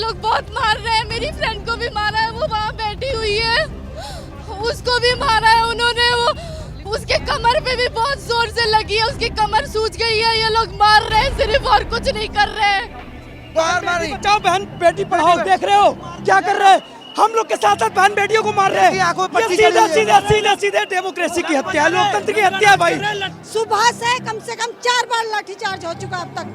लोग बहुत मार रहे हैं। मेरी फ्रेंड को भी मारा है, वो वहाँ बैठी हुई है, उसको भी मारा है उन्होंने। वो उसके कमर पे भी बहुत जोर से लगी है, उसकी कमर सूज गई है। ये लोग मार रहे हैं सिर्फ, और कुछ नहीं कर रहे हैं। बचाओ बहन बेटी पढ़ाओ, देख रहे हो क्या कर रहे हैं? हम लोग के साथ साथ बहन बेटियों को मार रहे हैं। ये सीधे डेमोक्रेसी की हत्या है, लोकतंत्र की हत्या है भाई। सुबह से कम 4 बार लाठीचार्ज हो चुका अब तक।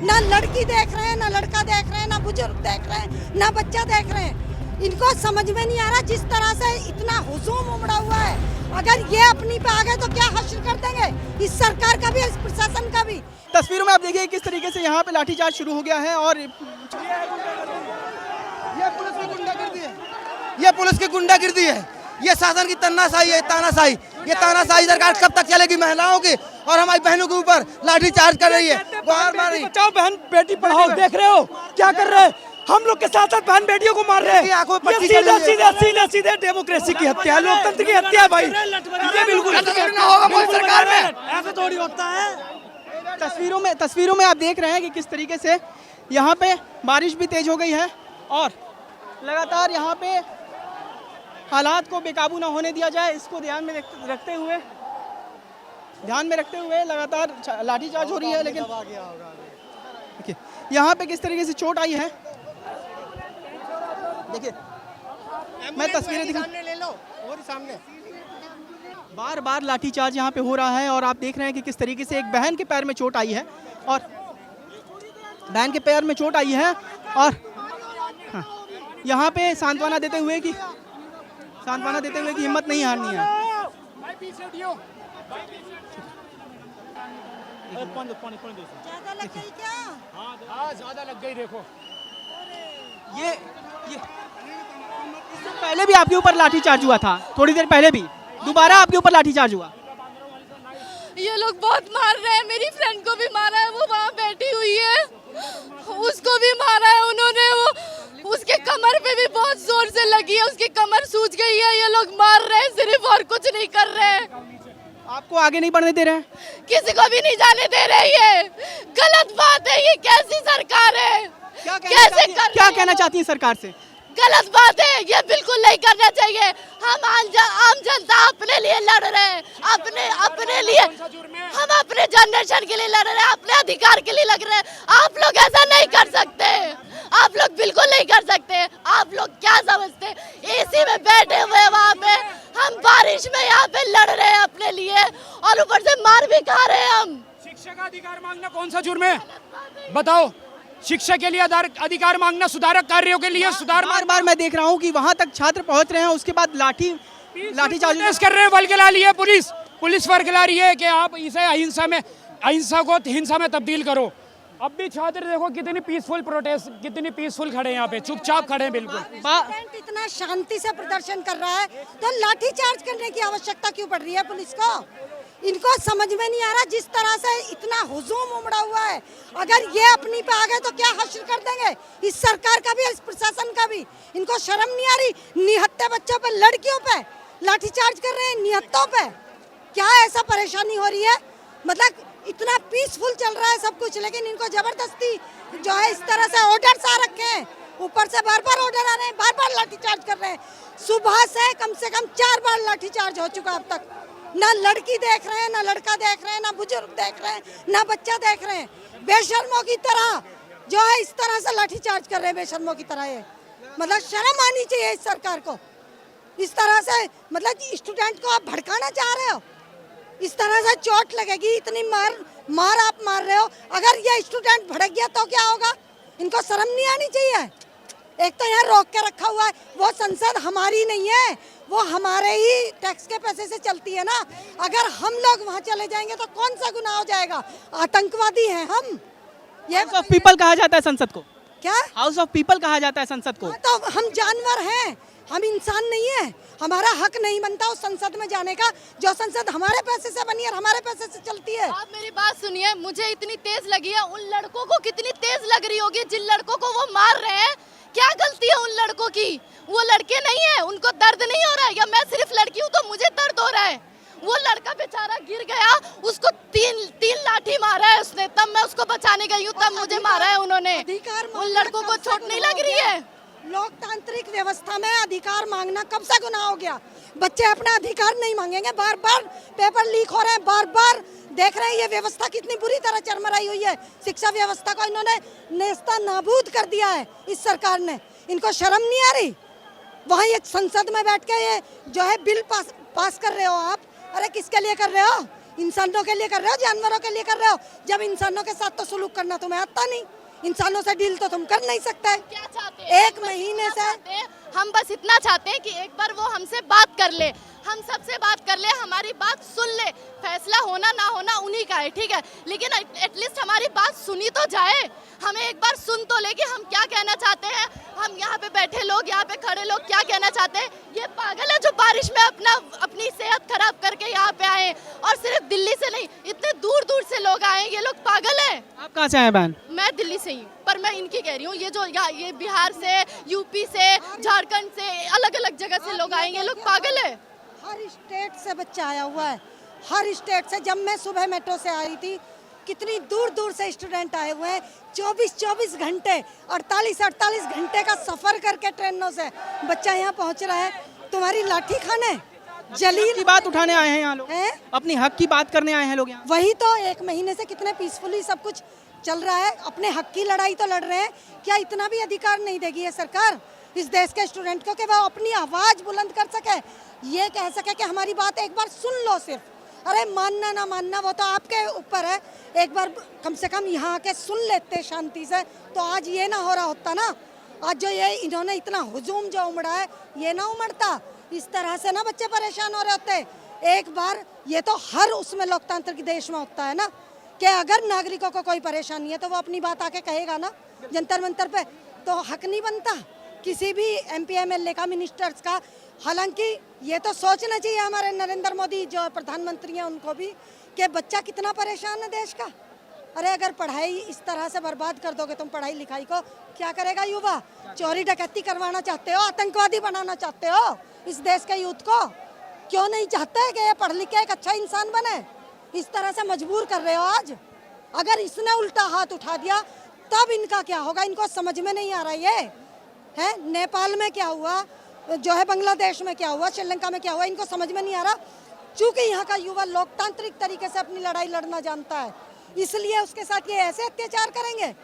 ना लड़की देख रहे हैं, ना लड़का देख रहे हैं, ना बुजुर्ग देख रहे हैं, ना बच्चा देख रहे हैं। इनको समझ में नहीं आ रहा जिस तरह से इतना हुजूम उमड़ा हुआ है। अगर ये अपनी पे आ गए तो क्या हासिल कर देंगे, इस सरकार का भी, इस प्रशासन का भी। तस्वीरों में आप देखिए किस तरीके से यहाँ पे लाठीचार्ज शुरू हो गया है और ये पुलिस की गुंडागर्दी है, ये पुलिस की गुंडागर्दी है, ये शासन की तानाशाही है, तानाशाही। ये तानाशाही सरकार कब तक चलेगी? महिलाओं की और हमारी बहनों के ऊपर लाठीचार्ज कर रही है, बार मार रही है। बचाओ बहन बेटी पढ़ाओ, देख रहे हो क्या कर रहे हैं? हम लोग के साथ साथ बहन बेटियों को मार रहे हैं। ये सीधे डेमोक्रेसी की हत्या है, लोकतंत्र की हत्या है भाई। ये बिल्कुल सरकार में ऐसा थोड़ी होता है। तस्वीरों में आप देख रहे हैं कि किस तरीके से यहाँ पे बारिश भी तेज हो गई है और लगातार यहाँ पे हालात को बेकाबू ना होने दिया जाए, इसको ध्यान में रखते हुए लगातार लाठीचार्ज हो रही है। लेकिन देखिए यहाँ पे किस तरीके से चोट आई है, देखिए मैं तस्वीरें दिखा, सामने बार बार लाठीचार्ज यहाँ पे हो रहा है और आप देख रहे हैं कि किस तरीके से एक बहन के पैर में चोट आई है और हाँ, यहाँ पे सांत्वना देते हुए कि हिम्मत नहीं हारनी है। ज्यादा लग गई क्या? हाँ ज्यादा लग गई। देखो ये इससे पहले भी आपके ऊपर लाठीचार्ज हुआ था, थोड़ी देर पहले भी दोबारा आपके ऊपर लाठीचार्ज हुआ। ये लोग बहुत मार रहे हैं। मेरी फ्रेंड को भी मारा है, वो वहाँ बैठी हुई है, उसको भी मारा है उन्होंने। वो उसके कमर पे भी बहुत जोर से लगी है, उसकी कमर सूज गई है। ये लोग मार रहे हैं सिर्फ, और कुछ नहीं कर रहे हैं। आपको आगे नहीं बढ़ने दे रहे हैं? किसी को भी नहीं जाने दे रहे। ये गलत बात है। ये कैसी सरकार है? क्या कहना चाहती है सरकार से? गलत बात है, ये बिल्कुल नहीं करना चाहिए। हम आम जनता अपने लिए लड़ रहे हैं, अपने लिए, हम अपने जनरेशन के लिए लड़ रहे हैं, अपने अधिकार के लिए लड़ रहे हैं। आप लोग ऐसा नहीं कर सकते, आप लोग बिल्कुल नहीं कर सकते। आप लोग क्या समझते? एसी में बैठे हुए वहाँ पे, हम बारिश में यहाँ पे लड़ रहे हैं अपने लिए और ऊपर से मार भी खा रहे हैं हम। शिक्षा का अधिकार मांगना कौन सा जुर्म है? बताओ। शिक्षा के लिए अधिकार मांगना, सुधारक कार्यों के लिए बार मैं देख रहा हूँ कि वहाँ तक छात्र पहुँच रहे हैं, उसके बाद लाठीचार्ज कर रहे हैं, वर्गला रही है पुलिस वर्गला रही है कि आप इसे अहिंसा को हिंसा में तब्दील करो। अब भी छात्र देखो कितनी पीसफुल प्रोटेस्ट, कितनी पीसफुल खड़े हैं यहाँ पे, चुपचाप खड़े हैं बिल्कुल। इतना शांति से प्रदर्शन कर रहा है तो लाठीचार्ज करने की आवश्यकता क्यों पड़ रही है पुलिस को? इनको समझ में नहीं आ रहा जिस तरह से इतना हुजूम उमड़ा हुआ है। अगर ये अपनी पे आ गए तो क्या हासिल कर देंगे, इस सरकार का भी, इस प्रशासन का भी। इनको शर्म नहीं आ रही? निहत्ते बच्चों पे, लड़कियों पे लाठीचार्ज कर रहे हैं, निहत्तों पे। क्या ऐसा परेशानी हो रही है? मतलब इतना पीसफुल चल रहा है सब कुछ, लेकिन इनको जबरदस्ती जो है इस तरह से ऑर्डर आ रखे हैं, ऊपर से बार बार ऑर्डर आ रहे हैं, बार बार लाठीचार्ज कर रहे हैं। सुबह से कम 4 बार लाठीचार्ज हो चुका अब तक। ना लड़की देख रहे हैं, ना लड़का देख रहे हैं, ना बुजुर्ग देख रहे हैं, ना बच्चा देख रहे हैं। बेशर्मों की तरह जो है इस तरह से लाठीचार्ज कर रहे हैं, बेशर्मों की तरह। ये मतलब शर्म आनी चाहिए इस सरकार को। इस तरह से मतलब स्टूडेंट को आप भड़काना चाह रहे हो, इस तरह से चोट लगेगी, इतनी मार आप मार रहे हो। अगर ये स्टूडेंट भड़क गया तो क्या होगा? इनको शर्म नहीं आनी चाहिए? एक तो यहाँ रोक के रखा हुआ है, वो संसद हमारी नहीं है, वो हमारे ही टैक्स के पैसे से चलती है ना। अगर हम लोग वहाँ चले जाएंगे तो कौन सा गुनाह हो जाएगा? आतंकवादी हैं हम। ये हाउस ऑफ पीपल कहा जाता है संसद को। क्या? हाउस ऑफ पीपल कहा जाता है संसद को। तो हम जानवर हैं, हम इंसान नहीं है। हमारा हक नहीं बनता उस संसद में जाने का, जो संसद हमारे पैसे से बनी है, हमारे पैसे से चलती है। आप मेरी बात सुनिए, मुझे इतनी तेज लगी है, उन लड़कों को कितनी तेज लग रही होगी जिन लड़कों को वो मार रहे हैं। क्या गलती है उन लड़कों की? वो लड़के नहीं है, उनको दर्द नहीं हो रहा है? या मैं सिर्फ लड़की हूँ तो मुझे दर्द हो रहा है? वो लड़का बेचारा गिर गया, उसको तीन लाठी मारा है उसने, तब मैं उसको बचाने गई हूँ, तब मुझे मारा है उन्होंने। उन लड़कों को चोट नहीं लग रही है? लोकतांत्रिक व्यवस्था में अधिकार मांगना कब से गुनाह हो गया? बच्चे अपना अधिकार नहीं मांगेंगे? बार बार पेपर लीक हो रहे हैं, बार बार देख रहे हैं ये व्यवस्था कितनी बुरी तरह चरमराई हुई है। शिक्षा व्यवस्था को इन्होंने नेस्ता नाबूद कर दिया है इस सरकार ने। इनको शर्म नहीं आ रही? वहाँ ये संसद में बैठ के ये जो है बिल पास कर रहे हो आप। अरे किसके लिए कर रहे हो? इंसानों के लिए कर रहे हो, जानवरों के लिए कर रहे हो? जब इंसानों के साथ तो सुलूक करना तुम्हें आता नहीं, इंसानों से डील तो तुम कर नहीं सकते। क्या चाहते हैं? एक महीने से हम बस इतना चाहते हैं कि एक बार वो हमसे बात कर ले, हम सबसे बात कर ले, हमारी बात सुन ले। फैसला होना ना होना उन्हीं का है, ठीक है, लेकिन एटलीस्ट हमारी बात सुनी तो जाए। हमें एक बार सुन तो ले कि हम क्या कहना चाहते हैं। हम यहाँ पे बैठे लोग, यहाँ पे खड़े लोग क्या कहना चाहते हैं। ये पागल है जो बारिश में अपनी सेहत खराब करके यहाँ पे आए, और सिर्फ दिल्ली से नहीं, इतने दूर दूर से लोग आए। ये लोग पागल है। आप कहाँ से आए बहन? मैं दिल्ली से ही, पर मैं इनकी कह रही हूँ, ये जो ये बिहार से, यूपी से, झारखंड से, अलग अलग जगह से लोग आएंगे। लोग पागल है। हर स्टेट से बच्चा आया हुआ है, हर स्टेट से। जब मैं सुबह मेट्रो से आई थी, कितनी दूर दूर से स्टूडेंट आए हुए हैं। 24 घंटे, 48 घंटे का सफर करके ट्रेनों से बच्चा यहाँ पहुँच रहा है। तुम्हारी लाठी खाने जलील की बात उठाने आए हैं यहाँ लोग, हैं? अपनी हक की बात करने आए हैं लोग यहाँ। वही तो, एक महीने से कितने पीसफुली सब कुछ चल रहा है। अपने हक की लड़ाई तो लड़ रहे हैं। क्या इतना भी अधिकार नहीं देगी ये सरकार इस देश के स्टूडेंट को कि वो अपनी आवाज बुलंद कर सके, ये कह सके कि हमारी बात एक बार सुन लो सिर्फ। अरे मानना ना मानना वो तो आपके ऊपर है। एक बार कम से कम यहाँ आके सुन लेते शांति से, तो आज ये ना हो रहा होता ना। आज जो ये इन्होंने इतना हुजूम जो उमड़ा है, ये ना उमड़ता। इस तरह से ना बच्चे परेशान हो रहे होते। एक बार ये तो हर उसमें लोकतांत्रिक देश में होता है ना, कि अगर नागरिकों को कोई परेशानी है तो वो अपनी बात आके कहेगा ना जंतर मंतर पे। तो हक नहीं बनता किसी भी MP MLA का, मिनिस्टर्स का। हालांकि ये तो सोचना चाहिए हमारे नरेंद्र मोदी जो प्रधानमंत्री हैं उनको भी, कि बच्चा कितना परेशान है देश का। अरे अगर पढ़ाई इस तरह से बर्बाद कर दोगे तुम पढ़ाई लिखाई को, क्या करेगा युवा? चोरी डकैती करवाना चाहते हो, आतंकवादी बनाना चाहते हो इस देश के यूथ को? क्यों नहीं चाहते हैं कि ये पढ़ लिख के एक अच्छा इंसान बने? इस तरह से मजबूर कर रहे हो आज। अगर इसने उल्टा हाथ उठा दिया तब इनका क्या होगा? इनको समझ में नहीं आ रहा ये है। नेपाल में क्या हुआ, जो है बांग्लादेश में क्या हुआ, श्रीलंका में क्या हुआ, इनको समझ में नहीं आ रहा। चूंकि यहाँ का युवा लोकतांत्रिक तरीके से अपनी लड़ाई लड़ना जानता है, इसलिए उसके साथ ये ऐसे अत्याचार करेंगे,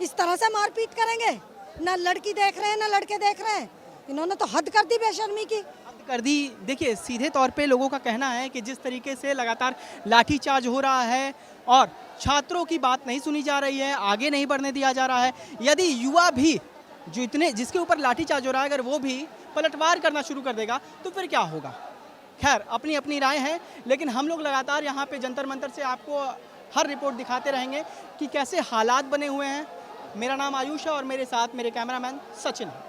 इस तरह से मारपीट करेंगे। ना लड़की देख रहे हैं ना लड़के देख रहे हैं। इन्होंने तो हद कर दी बेशर्मी की, हद कर दी। देखिए सीधे तौर पे लोगों का कहना है कि जिस तरीके से लगातार लाठीचार्ज हो रहा है और छात्रों की बात नहीं सुनी जा रही है, आगे नहीं बढ़ने दिया जा रहा है, यदि युवा भी जो जिसके ऊपर लाठीचार्ज हो रहा है अगर वो भी पलटवार करना शुरू कर देगा तो फिर क्या होगा? खैर अपनी अपनी राय है, लेकिन हम लोग लगातार यहाँ पे जंतर मंतर से आपको हर रिपोर्ट दिखाते रहेंगे कि कैसे हालात बने हुए हैं। मेरा नाम आयुष है और मेरे साथ मेरे कैमरामैन सचिन है।